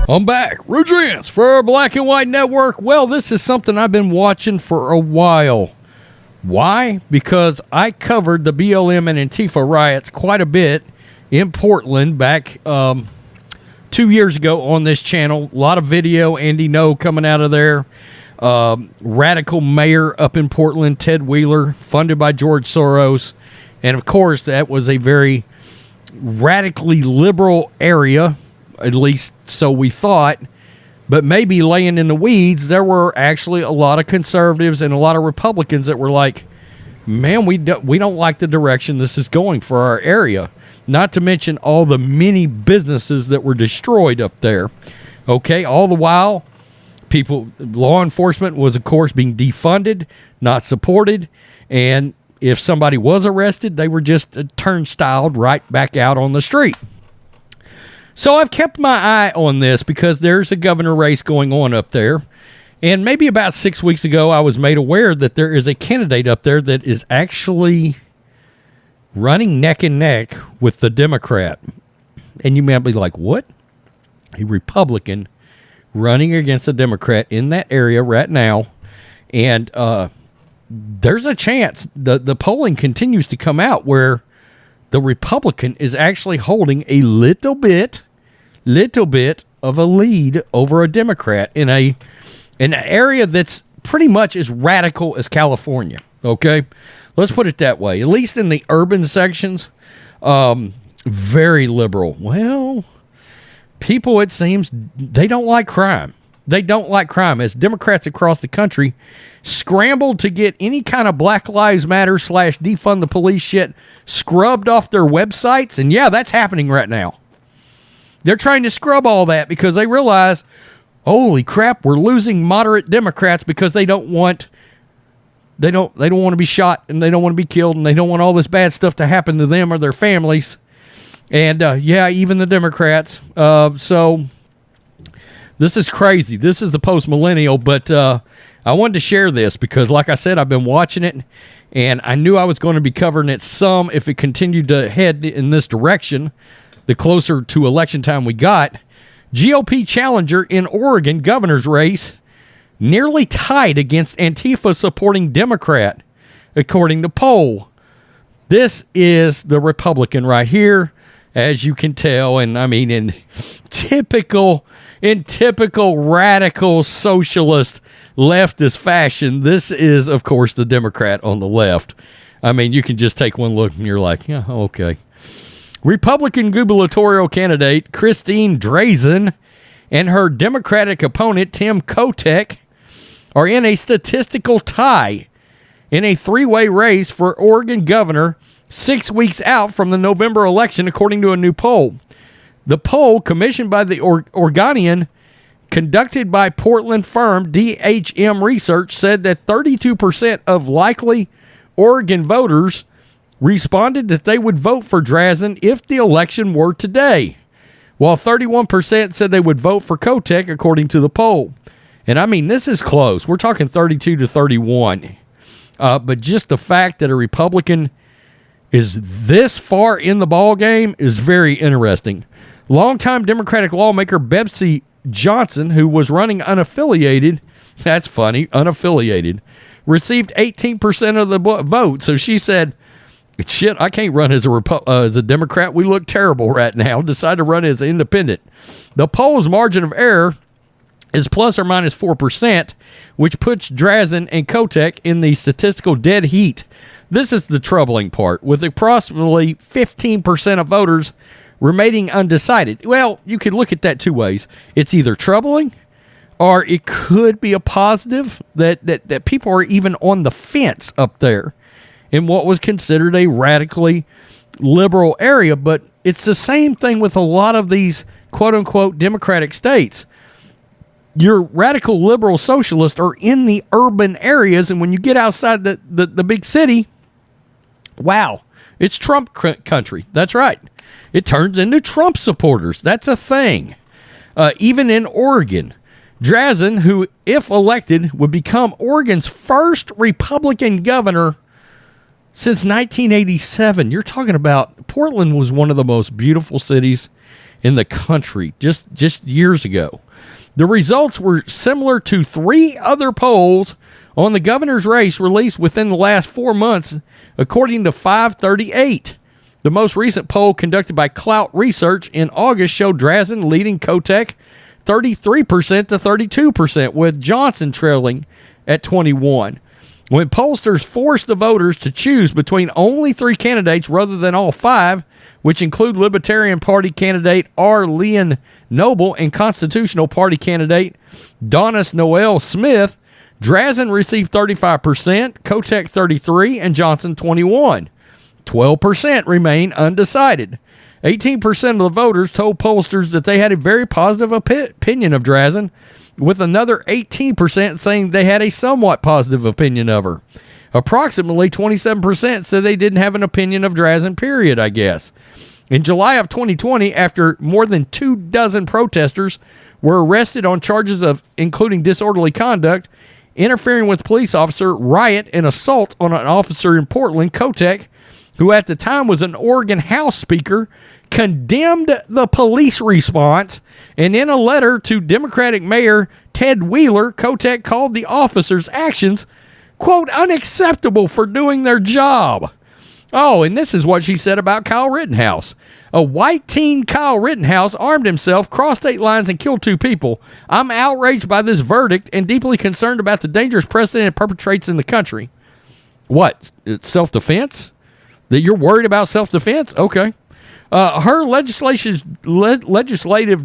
I'm back. Rodrance for Black and White Network. Well, this is something I've been watching for a while. Why? Because I covered the BLM and Antifa riots quite a bit in Portland back 2 years ago on this channel. A lot of video, Andy No coming out of there. Radical mayor up in Portland, Ted Wheeler, funded by George Soros. And, of course, that was a very radically liberal area, at least so we thought. But maybe laying in the weeds, there were actually a lot of conservatives and a lot of Republicans that were like, man, we don't like the direction this is going for our area. Not to mention all the many businesses that were destroyed up there. Okay, all the while, law enforcement was, of course, being defunded, not supported, and if somebody was arrested, they were just turnstiled right back out on the street. So I've kept my eye on this because there's a governor race going on up there. And maybe about 6 weeks ago, I was made aware that there is a candidate up there that is actually running neck and neck with the Democrat. And you may be like, what? A Republican running against a Democrat in that area right now. And there's a chance the polling continues to come out where the Republican is actually holding a little bit of a lead over a Democrat in an area that's pretty much as radical as California. Okay, let's put it that way. At least in the urban sections, very liberal. Well, people, it seems, they don't like crime. They don't like crime. As Democrats across the country scrambled to get any kind of Black Lives Matter / defund the police shit scrubbed off their websites. And yeah, that's happening right now. They're trying to scrub all that because they realize, holy crap, we're losing moderate Democrats because they don't want to be shot and they don't want to be killed and they don't want all this bad stuff to happen to them or their families. And yeah, even the Democrats. So this is crazy. This is the post-millennial, but I wanted to share this because, like I said, I've been watching it, and I knew I was going to be covering it some if it continued to head in this direction, the closer to election time we got. GOP challenger in Oregon governor's race nearly tied against Antifa-supporting Democrat, according to poll. This is the Republican right here, as you can tell, and I mean in typical radical socialist leftist fashion, this is, of course, the Democrat on the left. I mean, you can just take one look and you're like, yeah, okay. Republican gubernatorial candidate Christine Drazan and her Democratic opponent Tim Kotek are in a statistical tie in a three-way race for Oregon governor 6 weeks out from the November election, according to a new poll. The poll, commissioned by the Oregonian, conducted by Portland firm DHM Research, said that 32% of likely Oregon voters responded that they would vote for Drazan if the election were today, while 31% said they would vote for Kotek, according to the poll. And I mean, this is close. We're talking 32 to 31. But just the fact that a Republican is this far in the ball game is very interesting. Longtime Democratic lawmaker Betsy Johnson, who was running unaffiliated, that's funny, unaffiliated, received 18% of the vote. So she said, shit, I can't run as a Democrat. We look terrible right now. Decided to run as an independent. The poll's margin of error is plus or minus 4%, which puts Drazan and Kotek in the statistical dead heat. This is the troubling part, with approximately 15% of voters remaining undecided. Well, you could look at that two ways. It's either troubling, or it could be a positive that people are even on the fence up there in what was considered a radically liberal area. But it's the same thing with a lot of these quote-unquote Democratic states. Your radical liberal socialists are in the urban areas, and when you get outside the big city, wow, it's Trump country. That's right. It turns into Trump supporters. That's a thing. Even in Oregon, Drazan, who, if elected, would become Oregon's first Republican governor since 1987. You're talking about Portland was one of the most beautiful cities in the country just years ago. The results were similar to 3 other polls on the governor's race released within the last 4 months, according to 538. The most recent poll conducted by Clout Research in August showed Drazan leading Kotek 33% to 32%, with Johnson trailing at 21%. When pollsters forced the voters to choose between only 3 candidates rather than all 5, which include Libertarian Party candidate R. Leon Noble and Constitutional Party candidate Donis Noel Smith, Drazan received 35%, Kotek 33%, and Johnson 21%. 12% remain undecided. 18% of the voters told pollsters that they had a very positive opinion of Drazan, with another 18% saying they had a somewhat positive opinion of her. Approximately 27% said they didn't have an opinion of Drazan, period, I guess. In July of 2020, after more than 24 protesters were arrested on charges of including disorderly conduct, interfering with police officer, riot, and assault on an officer in Portland, Kotek, who at the time was an Oregon House Speaker, condemned the police response, and in a letter to Democratic Mayor Ted Wheeler, Kotek called the officers' actions, quote, unacceptable for doing their job. Oh, and this is what she said about Kyle Rittenhouse. A white teen, Kyle Rittenhouse, armed himself, crossed state lines, and killed 2 people. I'm outraged by this verdict and deeply concerned about the dangerous precedent it perpetrates in the country. What? It's self-defense? That you're worried about self-defense? Okay. Her legislative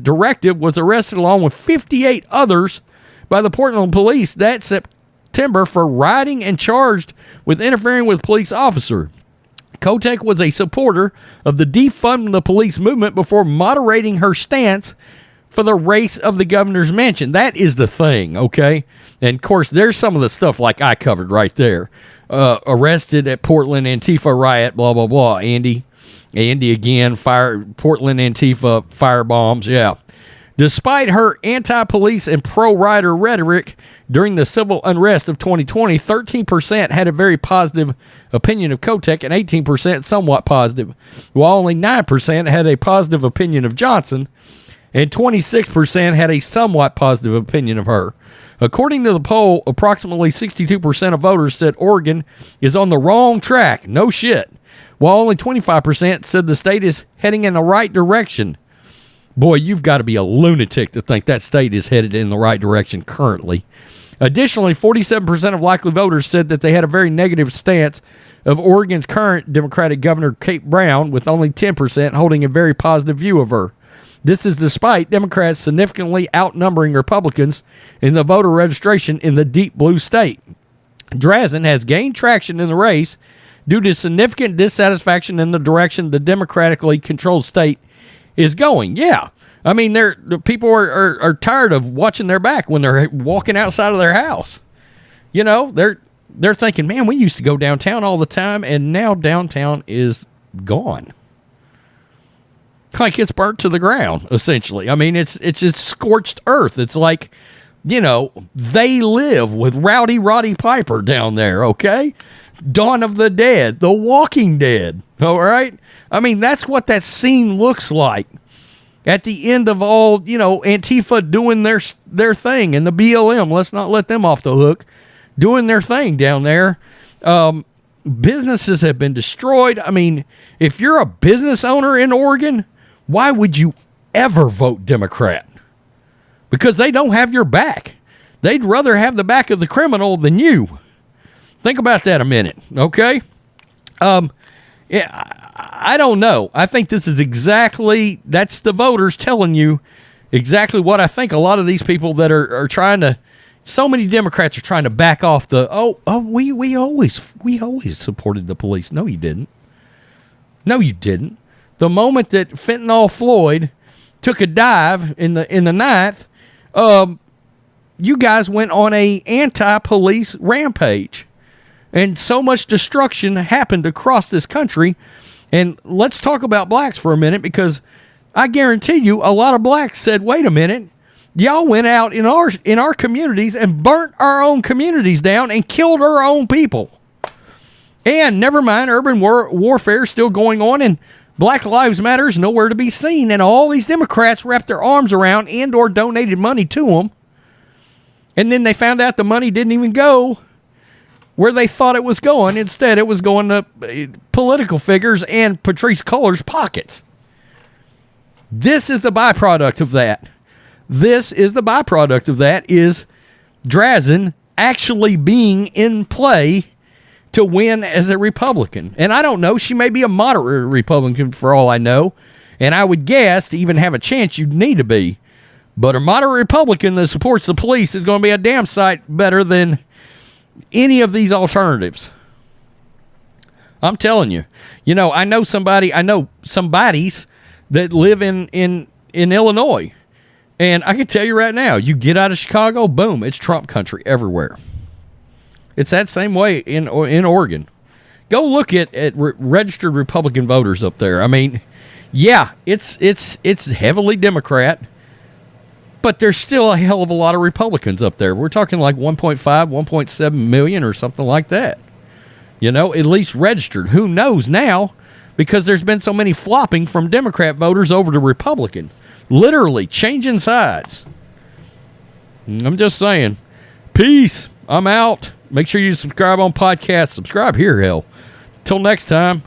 directive was arrested along with 58 others by the Portland police that September for rioting and charged with interfering with police officer. Kotek was a supporter of the defund the police movement before moderating her stance for the race of the governor's mansion. That is the thing, okay? And, of course, there's some of the stuff like I covered right there. Arrested at Portland Antifa riot, blah, blah, blah. Andy again, Portland Antifa firebombs, yeah. Despite her anti-police and pro-rider rhetoric during the civil unrest of 2020, 13% had a very positive opinion of Kotek and 18% somewhat positive, while only 9% had a positive opinion of Johnson and 26% had a somewhat positive opinion of her. According to the poll, approximately 62% of voters said Oregon is on the wrong track. No shit. While only 25% said the state is heading in the right direction. Boy, you've got to be a lunatic to think that state is headed in the right direction currently. Additionally, 47% of likely voters said that they had a very negative stance of Oregon's current Democratic Governor, Kate Brown, with only 10% holding a very positive view of her. This is despite Democrats significantly outnumbering Republicans in the voter registration in the deep blue state. Drazan has gained traction in the race due to significant dissatisfaction in the direction the democratically controlled state is going. Yeah. I mean, the people are tired of watching their back when they're walking outside of their house. You know, they're thinking, man, we used to go downtown all the time, and now downtown is gone. Like it's burnt to the ground, essentially. I mean, it's just scorched earth. It's like, you know, They Live with Rowdy Roddy Piper down there, okay? Dawn of the Dead, The Walking Dead, all right? I mean, that's what that scene looks like at the end of all, you know, Antifa doing their thing, and the BLM, let's not let them off the hook, doing their thing down there. Businesses have been destroyed. I mean, if you're a business owner in Oregon, why would you ever vote Democrat? Because they don't have your back. They'd rather have the back of the criminal than you. Think about that a minute, okay? Yeah, I don't know. I think this is that's the voters telling you exactly what I think. A lot of these people that are trying to, so many Democrats are trying to back off we always supported the police. No, you didn't. No, you didn't. The moment that Fentanyl Floyd took a dive in the ninth, you guys went on a anti-police rampage. And so much destruction happened across this country. And let's talk about blacks for a minute, because I guarantee you a lot of blacks said, wait a minute, y'all went out in our communities and burnt our own communities down and killed our own people. And never mind, urban warfare is still going on, and Black Lives Matter is nowhere to be seen, and all these Democrats wrapped their arms around and or donated money to them, and then they found out the money didn't even go where they thought it was going. Instead, it was going to political figures and Patrice Cullors' pockets. This is the byproduct of that. This is the byproduct of that is Drazan actually being in play to win as a Republican. And I don't know, she may be a moderate Republican for all I know. And I would guess to even have a chance you'd need to be. But a moderate Republican that supports the police is going to be a damn sight better than any of these alternatives. I'm telling you. You know, I know somebodies that live in Illinois. And I can tell you right now, you get out of Chicago, boom, it's Trump country everywhere. It's that same way in Oregon. Go look at registered Republican voters up there. I mean, yeah, it's heavily Democrat, but there's still a hell of a lot of Republicans up there. We're talking like 1.5, 1.7 million or something like that. You know, at least registered. Who knows now? Because there's been so many flopping from Democrat voters over to Republican. Literally changing sides. I'm just saying. Peace. I'm out. Make sure you subscribe on podcast. Subscribe here, hell. Till next time.